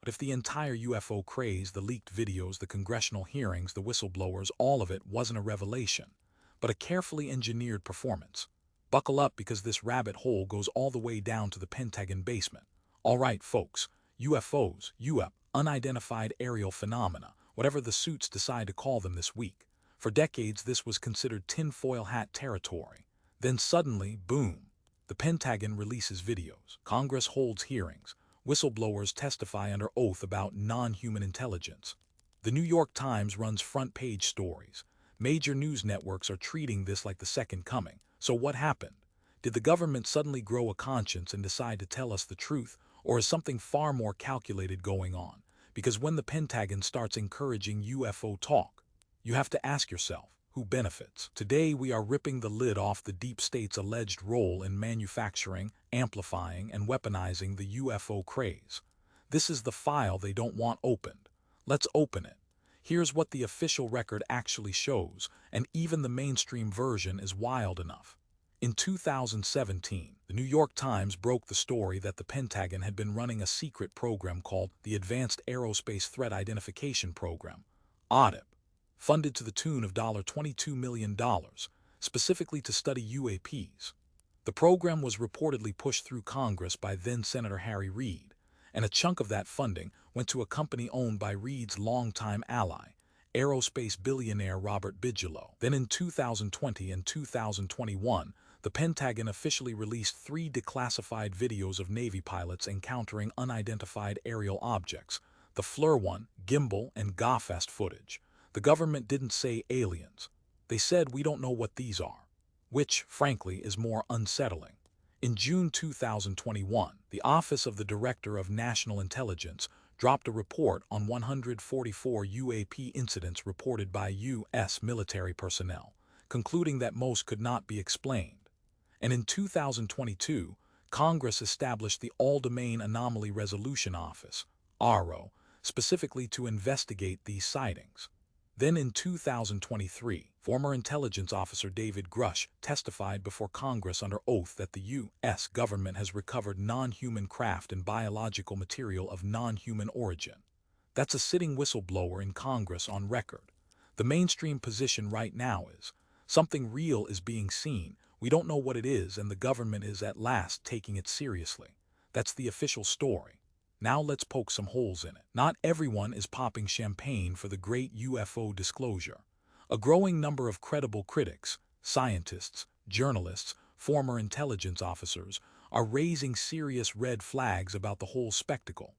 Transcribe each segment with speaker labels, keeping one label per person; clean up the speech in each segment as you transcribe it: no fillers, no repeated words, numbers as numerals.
Speaker 1: But if the entire UFO craze, the leaked videos, the congressional hearings, the whistleblowers, all of it wasn't a revelation, but a carefully engineered performance, buckle up because this rabbit hole goes all the way down to the Pentagon basement. All right, folks, UFOs, UAP, unidentified aerial phenomena, whatever the suits decide to call them this week. For decades, this was considered tinfoil hat territory. Then suddenly, boom, the Pentagon releases videos, Congress holds hearings, whistleblowers testify under oath about non-human intelligence. The New York Times runs front-page stories. Major news networks are treating this like the second coming. So what happened? Did the government suddenly grow a conscience and decide to tell us the truth, or is something far more calculated going on? Because when the Pentagon starts encouraging UFO talk, you have to ask yourself, who benefits? Today we are ripping the lid off the deep state's alleged role in manufacturing, amplifying, and weaponizing the UFO craze. This is the file they don't want opened. Let's open it. Here's what the official record actually shows, and even the mainstream version is wild enough. In 2017, the New York Times broke the story that the Pentagon had been running a secret program called the Advanced Aerospace Threat Identification Program, AUDIP, funded to the tune of $22 million, specifically to study UAPs. The program was reportedly pushed through Congress by then-Senator Harry Reid, and a chunk of that funding went to a company owned by Reid's longtime ally, aerospace billionaire Robert Bigelow. Then in 2020 and 2021, the Pentagon officially released 3 declassified videos of Navy pilots encountering unidentified aerial objects, the FLIR 1, gimbal, and GAFEST footage. The government didn't say aliens. They said we don't know what these are, which, frankly, is more unsettling. In June 2021, the Office of the Director of National Intelligence dropped a report on 144 UAP incidents reported by U.S. military personnel, concluding that most could not be explained. And in 2022, Congress established the All-Domain Anomaly Resolution Office, ARO, specifically to investigate these sightings. Then in 2023, former intelligence officer David Grush testified before Congress under oath that the U.S. government has recovered non-human craft and biological material of non-human origin. That's a sitting whistleblower in Congress on record. The mainstream position right now is, something real is being seen, we don't know what it is, and the government is at last taking it seriously. That's the official story. Now let's poke some holes in it. Not everyone is popping champagne for the great UFO disclosure. A growing number of credible critics, scientists, journalists, former intelligence officers, are raising serious red flags about the whole spectacle.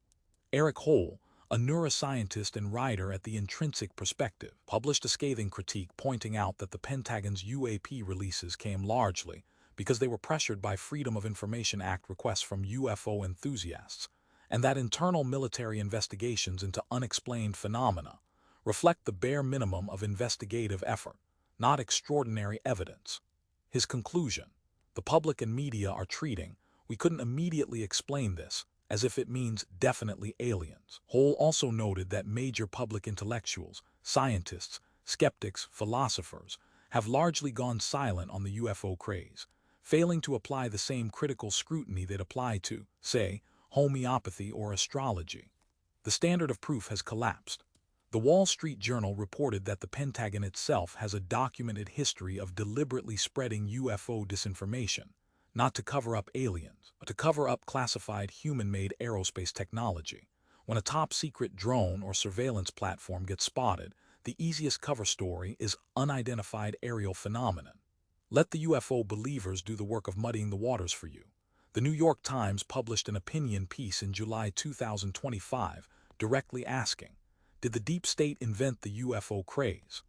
Speaker 1: Eric Hole, a neuroscientist and writer at the Intrinsic Perspective, published a scathing critique pointing out that the Pentagon's UAP releases came largely because they were pressured by Freedom of Information Act requests from UFO enthusiasts, and that internal military investigations into unexplained phenomena reflect the bare minimum of investigative effort, not extraordinary evidence. His conclusion: the public and media are treating, we couldn't immediately explain this, as if it means definitely aliens. Hole also noted that major public intellectuals, scientists, skeptics, philosophers, have largely gone silent on the UFO craze, failing to apply the same critical scrutiny they'd apply to, say, homeopathy or astrology. The standard of proof has collapsed. The Wall Street Journal reported that the Pentagon itself has a documented history of deliberately spreading UFO disinformation, not to cover up aliens, but to cover up classified human-made aerospace technology. When a top-secret drone or surveillance platform gets spotted, the easiest cover story is unidentified aerial phenomenon. Let the UFO believers do the work of muddying the waters for you. The New York Times published an opinion piece in July 2025, directly asking, did the deep state invent the UFO craze?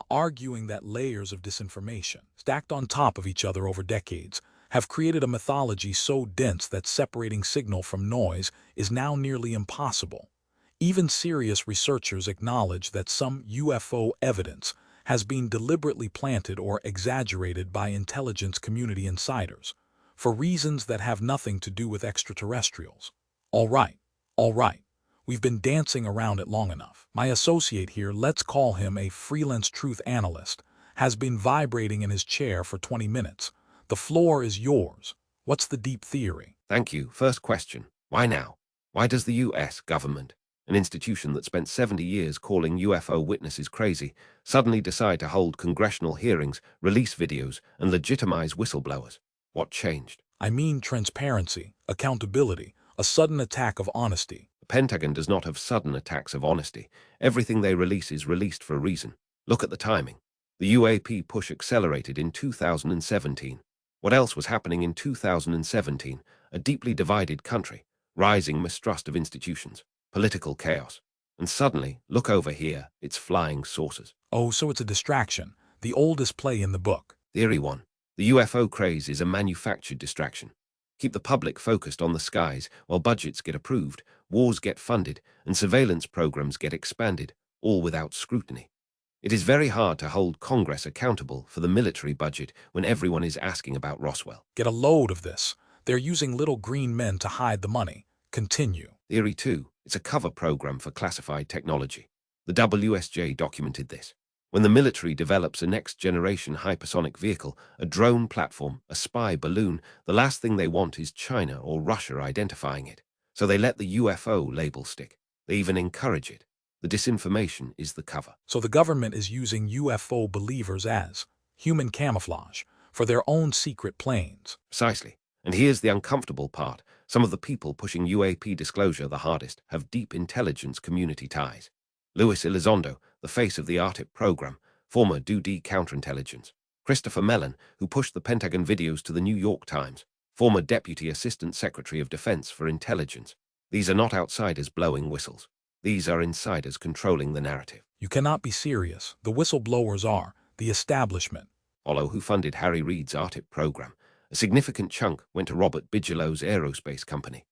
Speaker 1: Arguing that layers of disinformation, stacked on top of each other over decades, have created a mythology so dense that separating signal from noise is now nearly impossible. Even serious researchers acknowledge that some UFO evidence has been deliberately planted or exaggerated by intelligence community insiders, for reasons that have nothing to do with extraterrestrials. All right. We've been dancing around it long enough. My associate here, let's call him a freelance truth analyst, has been vibrating in his chair for 20 minutes. The floor is yours. What's the deep theory?
Speaker 2: Thank you. First question. Why now? Why does the US government an institution that spent 70 years calling UFO witnesses crazy, suddenly decide to hold congressional hearings, release videos, and legitimize whistleblowers. What changed?
Speaker 1: I mean transparency, accountability, a sudden attack of honesty.
Speaker 2: The Pentagon does not have sudden attacks of honesty. Everything they release is released for a reason. Look at the timing. The UAP push accelerated in 2017. What else was happening in 2017? A deeply divided country, rising mistrust of institutions, political chaos. And suddenly, look over here, it's flying saucers.
Speaker 1: Oh, so it's a distraction, the oldest play in the book.
Speaker 2: Theory 1. The UFO craze is a manufactured distraction. Keep the public focused on the skies while budgets get approved, wars get funded, and surveillance programs get expanded, all without scrutiny. It is very hard to hold Congress accountable for the military budget when everyone is asking about Roswell.
Speaker 1: Get a load of this. They're using little green men to hide the money. Continue.
Speaker 2: Theory 2. It's a cover program for classified technology. The WSJ documented this. When the military develops a next-generation hypersonic vehicle, a drone platform, a spy balloon, the last thing they want is China or Russia identifying it. So they let the UFO label stick. They even encourage it. The disinformation is the cover.
Speaker 1: So the government is using UFO believers as human camouflage for their own secret planes.
Speaker 2: Precisely. And here's the uncomfortable part. Some of the people pushing UAP disclosure the hardest have deep intelligence community ties. Luis Elizondo, the face of the ARTIP program, former DoD counterintelligence. Christopher Mellon, who pushed the Pentagon videos to the New York Times, former Deputy Assistant Secretary of Defense for Intelligence. These are not outsiders blowing whistles. These are insiders controlling the narrative.
Speaker 1: You cannot be serious. The whistleblowers are the establishment.
Speaker 2: Follow who funded Harry Reid's ARTIP program. A significant chunk went to Robert Bigelow's aerospace company.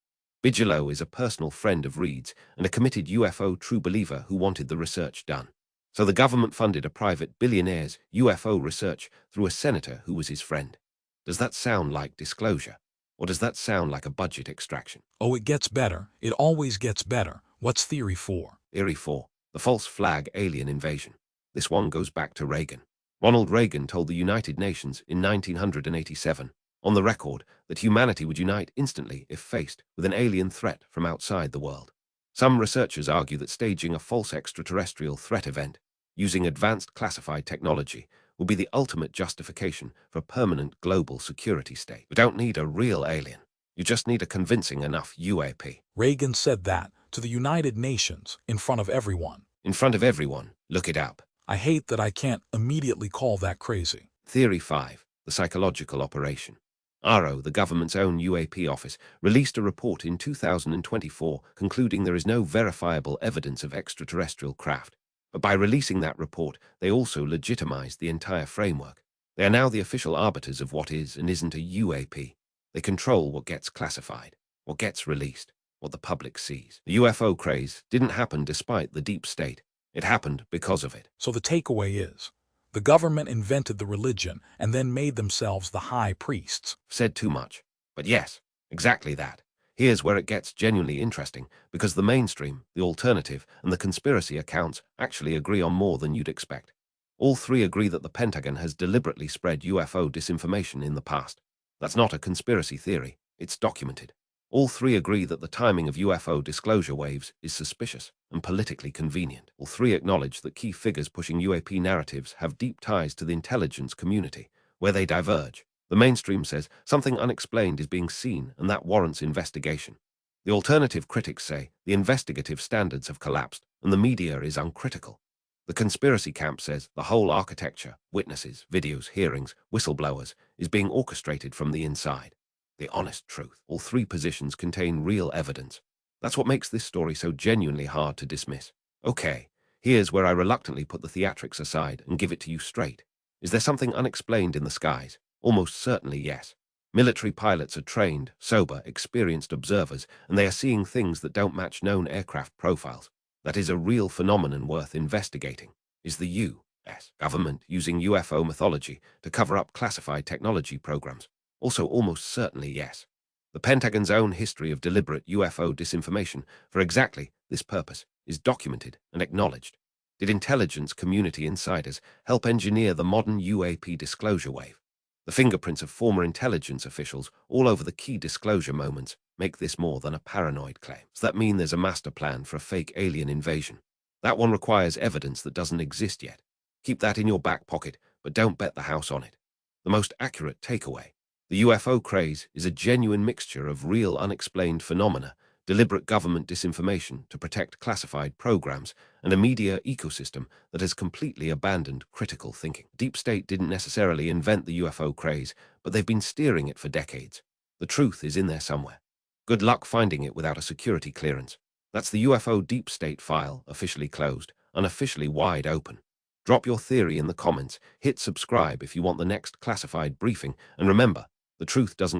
Speaker 2: Bigelow is a personal friend of Reid's and a committed UFO true believer who wanted the research done. So the government funded a private billionaire's UFO research through a senator who was his friend. Does that sound like disclosure? Or does that sound like a budget extraction?
Speaker 1: Oh, it gets better. It always gets better. What's theory 4?
Speaker 2: Theory 4. The false flag alien invasion. This one goes back to Reagan. Ronald Reagan told the United Nations in 1987, on the record, that humanity would unite instantly if faced with an alien threat from outside the world. Some researchers argue that staging a false extraterrestrial threat event, using advanced classified technology, will be the ultimate justification for a permanent global security state. We don't need a real alien. You just need a convincing enough UAP.
Speaker 1: Reagan said that to the United Nations in front of everyone.
Speaker 2: In front of everyone, look it up.
Speaker 1: I hate that I can't immediately call that crazy.
Speaker 2: Theory 5. The psychological operation. ARO, the government's own UAP office, released a report in 2024 concluding there is no verifiable evidence of extraterrestrial craft. But by releasing that report, they also legitimized the entire framework. They are now the official arbiters of what is and isn't a UAP. They control what gets classified, what gets released, what the public sees. The UFO craze didn't happen despite the deep state. It happened because of it.
Speaker 1: So the takeaway is, the government invented the religion and then made themselves the high priests.
Speaker 2: Said too much. But yes, exactly that. Here's where it gets genuinely interesting, because the mainstream, the alternative, and the conspiracy accounts actually agree on more than you'd expect. All three agree that the Pentagon has deliberately spread UFO disinformation in the past. That's not a conspiracy theory. It's documented. All three agree that the timing of UFO disclosure waves is suspicious and politically convenient. All three acknowledge that key figures pushing UAP narratives have deep ties to the intelligence community. Where they diverge, the mainstream says something unexplained is being seen and that warrants investigation. The alternative critics say the investigative standards have collapsed and the media is uncritical. The conspiracy camp says the whole architecture, witnesses, videos, hearings, whistleblowers, is being orchestrated from the inside. The honest truth. All three positions contain real evidence. That's what makes this story so genuinely hard to dismiss. Okay, here's where I reluctantly put the theatrics aside and give it to you straight. Is there something unexplained in the skies? Almost certainly yes. Military pilots are trained, sober, experienced observers, and they are seeing things that don't match known aircraft profiles. That is a real phenomenon worth investigating. Is the U.S. government using UFO mythology to cover up classified technology programs? Also almost certainly yes. The Pentagon's own history of deliberate UFO disinformation for exactly this purpose is documented and acknowledged. Did intelligence community insiders help engineer the modern UAP disclosure wave? The fingerprints of former intelligence officials all over the key disclosure moments make this more than a paranoid claim. Does that mean there's a master plan for a fake alien invasion? That one requires evidence that doesn't exist yet. Keep that in your back pocket, but don't bet the house on it. The most accurate takeaway: the UFO craze is a genuine mixture of real unexplained phenomena, deliberate government disinformation to protect classified programs, and a media ecosystem that has completely abandoned critical thinking. Deep State didn't necessarily invent the UFO craze, but they've been steering it for decades. The truth is in there somewhere. Good luck finding it without a security clearance. That's the UFO Deep State file, officially closed, unofficially wide open. Drop your theory in the comments, hit subscribe if you want the next classified briefing, and remember, the truth doesn't